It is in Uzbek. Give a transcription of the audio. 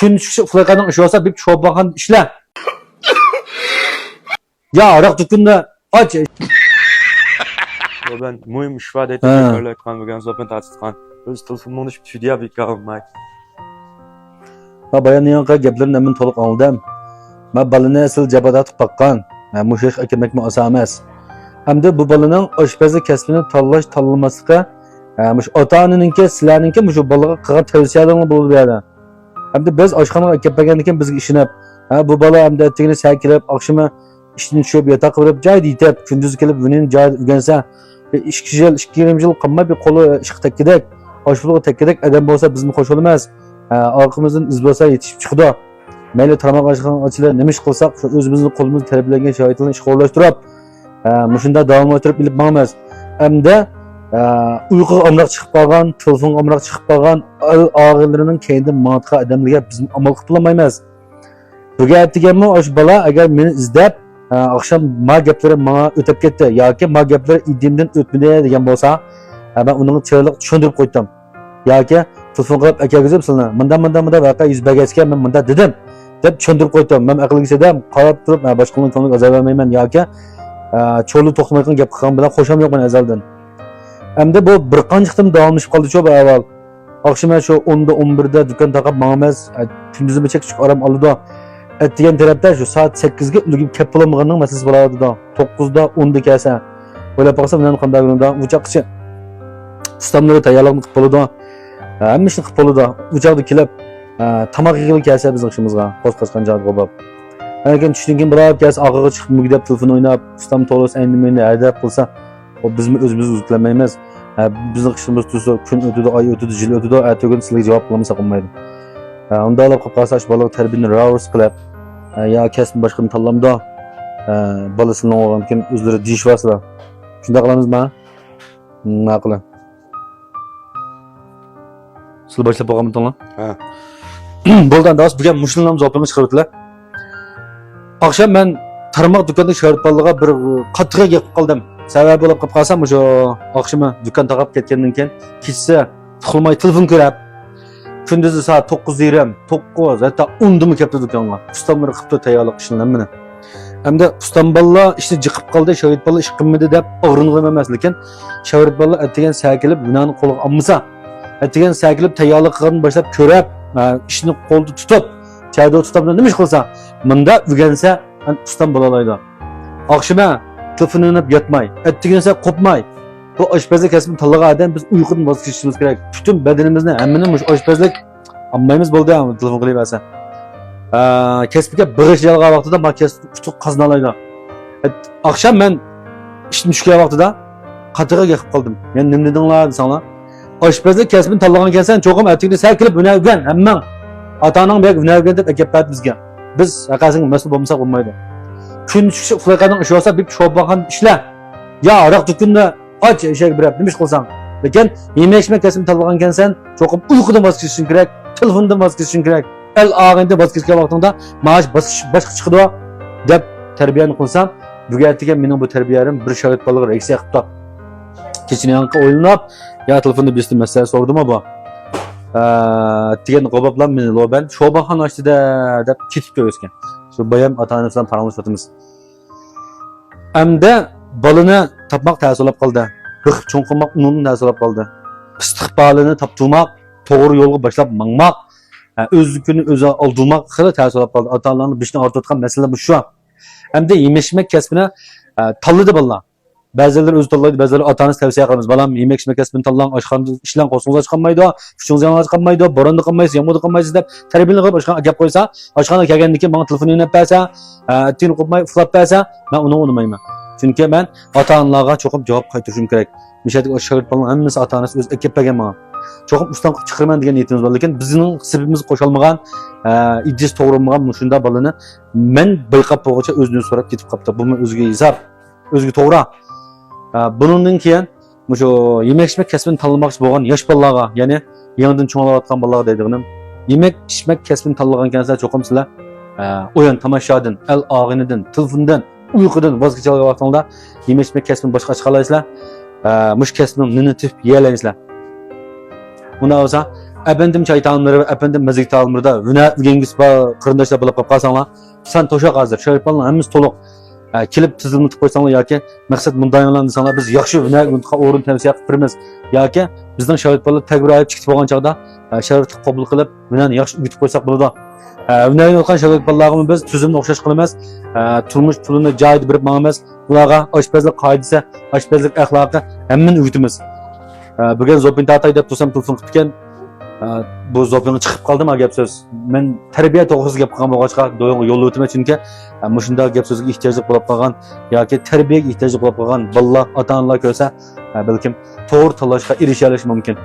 kun chiqishib uxlayotganing ishi bo'lsa, bir sho'p bo'lgan ishlar. Ya, aroq do'konda och. Ben mühim ifade etmek öyle kan ve gençlerin tartışkan. Öz telefonunu hiçbir şey diye bir kalmak. Ha bayan yanqa gaplarni men to'liq oldim. Men balani asl jabada tutib baqqan. Men mushayx akamak oson emas. Hamda bu balaning oshpazlik kasbini tanlash tanlamaslikqa mush ota-onaninki, sizlarninki mushu balaga qilgan tavsiyalaringiz bo'lib beradi. Hamda biz oshxonaga kelib bergandan keyin bizga ishonib, bu bala hamda tegini sakirib, oqshima ishdan tushib, yotoq qilib, joyda yetib, kunduz kelib buning joyida o'rgansa, 2 yil, 2,5 yil qilmay bir qo'li ish tekkidak, oshpazlik tekkidak adam bo'lsa bizni qo'shil emas. Arkamızdan iz bo'lsa yetishib chiqdi. Mayli tarmoq ochilib nima ish qilsak, shu o'zimizning qo'limizda tarbiyalagan shogirdlarni ish qo'llashtirib, mushunda davom ettirib bilib bo'lmas. Hamda uyqu amroq chiqib qolgan, telefon amroq chiqib qolgan og'illarning keyinda mantiqa odamlarga biz amal qilib olmaymiz. Bu gapdiganmi osh bola agar meni izlab, oqshom ma gaplari menga o'tib ketdi yoki ma gaplari idimdan o'tmadi degan bo'lsa, men uning chiroyli tushuntirib qo'ydim. Yoki telefon qilib akagizib sizlarni munda voqea yuz bergachga men munda dedim deb tushuntirib qo'ydim. Men aqlga keldim, qarab turib boshqaning ko'ngliga azor bermayman yoki cho'li to'xtamaydigan gap qilgan bilan xo'sham yo'q men azaldan. Endi bu bir qanchaqtim davomlashib qoldi-ku bu avval. Oqshom shu 10da 11da do'kon taqab mangamiz, kunduzimcha kichik orom oldi. Degan tarafda shu soat 8 ga ulgib kelib bo'lmaganning masalasi bo'ladi-da. 9da 10da kelsa. O'ylab qolsam men qanday bo'ladi? Uchoqchi ustamlarga tayyorlanib qilib bo'ladi. Hammasini qilib bo'ladi. Uchoqda kelib tamoq yig'ilib kelsa bizning ishimizga qo'zqashgan joy bo'lib. Lekin tushdan keyin birab kelsa og'irga chiqib mugdab telefon o'ynab, ustam to'g'ris endi meni adab qilsa, o bizni o'zimiz uzuklanmaymiz. Bizning ishimiz tursa, kun o'tadi, oy o'tadi, yil o'tadi, ertaga sizlarga javob qilmasa qolmaydi. Unda olib qilib qolsa, bola tarbiyani ravs qilib, yo kasb boshqani tanlamda bolasini o'g'am kim o'zlari deyishvaslar. Shunday qilamizmi? Ma'qul. Sizlar boshlab bo'lganmidinglar? Ha. Bo'lgan do'st, bugun mushullarni javobini chiqaribdilar. Oqshom men tarmoq do'konda shogirdlarga bir qattiq gap qildim. Sababi bo'lib qolib qolsam, o'sha oqshoma do'kon taqab ketgandan keyin kechsa tuxilmay telefon ko'rib, kunduzi soat 9:30, 9, hatta 10dimi kelibdi do'konga. Ustamlar qilibdi tayyorlik ishlarni. Hamda ustam balla ishni jiqib qoldi, shogird balla ish qilmadi deb o'g'ringan emas, lekin shogird balla atgan sakilib, binani qo'liga olmasa, atgan sakilib tayyorlik qilgan boshlab ko'rib, ishni qo'lda tutib, chayda tutabda nima ish qilsa, bunda o'rgansa, ustam bo'lalaydi. Oqshoma telefonini yotmay, atgansa qopmay. Bu oshpazlik kasbini tanlagan odam biz uyqudan voz kechishimiz kerak. Butun badanimizni hammani mush oshpazlik olmaymiz bo'ldi, telefon qilaversa. Kasbga big'ish yalg'a vaqtida men kasb utuq qaznalaydi. Oqshom men ishdan tushgan vaqtida qatiga gapib qoldim. Men nima dedinglar desanglar? Oshpazlik kasbini tanlagan ekansan, cho'qim atingni sakilib o'ynaygan, hamma ota-onang berib o'ynaygan deb gapirdi bizga. Biz haqasini mas'ul bo'lmasak bo'lmaydi. Kun chiqishib uxlayotganing ishi bo'lsa, bir sho'p bo'lgan ishlar. Ya, aroq do'konda och eshak birab nima ish qilsang, lekin yemak-ichmak kasbini tanlagan ekansan, cho'qim uyqudan voz kechishing kerak, telefondan voz kechishing kerak. El og'ingda voz kechgan vaqtingda maash boshqa chiqadi deb tarbiyani qilsam, bu yerga mening bu tarbiyarim bir shogird bolaga reaksiya qilib kechini yanqa o'ylanib, ya telefonda besdim masala so'rdimi bu? Degan qo'boblar meni loban sho'baxon ochdi deb ketib qo'ygan. Shu bayam ota-onasi bilan paramlashamiz. Hamda bolani topmoq ta'sirlab qoldi. Biqib cho'nqirmoq unini ta'sirlab qoldi. Istiqbolini topturmoq, to'g'ri yo'lga boshlab mangmoq, o'zlikini o'zi oldirmoq xili ta'sirlab qoldi. Ota-onalarning bishni ortayotgan masala bu shu. Hamda yemak-ichmak kasbini tanladi bolalar. Ba'zilar o'zi tanlaydi, ba'zilar ota-onasi tavsiya qilamiz. Balam yemak-ichmak kasbini tanlang, oshxonada ishlang, qo'shingiz chiqmaydi, kuchingiz yoningizga chiqmaydi, bo'ronda qilmaysiz, yomg'irda qilmaysiz deb tarbiyani qilib oshxonaga gap qo'ysa, oshxonaga kelgandan keyin menga telefon o'ynab bersa, tin qo'ymay, uxlab bersa, men uni unutmayman. Chunki men ota-onalarga cho'qib javob qaytarishim kerak. Mishadagi shogird bolalar hammasi ota-onasi o'zi kelib bergan menga. Cho'qib ustan qilib chiqarman degan niyatimiz bor, lekin bizning sibimiz qo'shilmagan, idis to'g'rilmagan shunda bolani men bayqab bo'g'icha o'zini so'rab ketib qopti. Bu men o'ziga hisob, o'ziga to'g'ri. Bundan keyin shu yemak-ichmak kasbini tanlamoqchi bo'lgan yosh bolalarga, ya'ni yangidan cho'nglayotgan bolalarga deydiganim, yemak-ichmak kasbini tanlagan ekansa, cho'qim sizlar o'yin tomoshadan, el og'inidan, telefondan, uyqudan voz kechadigan vaqtingda yemak-ichmak kasbini boshqa chiqaraysizlar. Mush kasbni nini tip yeyalaysiz. Bunda bo'lsa, efendim çay taamları, efendim müzik taamları da hüner bilginiz var, kırındaşlar bilip kalsanlar, sen toşak hazır, şöyle falan hemiz toluk. Kelip tizilini tutib qo'ysanlar yoki maqsad mundaylar desanlar biz yaxshi hüner o'rin tavsiya qilib turibmiz yoki bizning shogirt bolalar tadbir olib chiqib bo'lgan chog'da sharoitni qabul qilib hünerni yaxshi o'rgatib qo'ysak bo'ladi. Hünerni o'qigan shogirt bolalarga biz tuzumni o'xshash qilamiz, turmush pulini joyida berib mangamiz, ularga oshpazlik qoidasi, oshpazlik axloqi hammani o'rgatamiz. Bugun Zopin tatay deb tursam telefon qilib ekan, bu Zopinga chiqib qoldim ha gap so'z. Men tarbiya to'g'risida gap qilgan bo'lg'achqa do'yinga yo'l o'taman chunki mushunda gap so'zga ehtiyojli bo'lib qolgan yoki tarbiyaga ehtiyojli bo'lib qolgan bolalar, ota-onalar ko'rsa, balkim to'g'ri tanlashga erisha olish mumkin.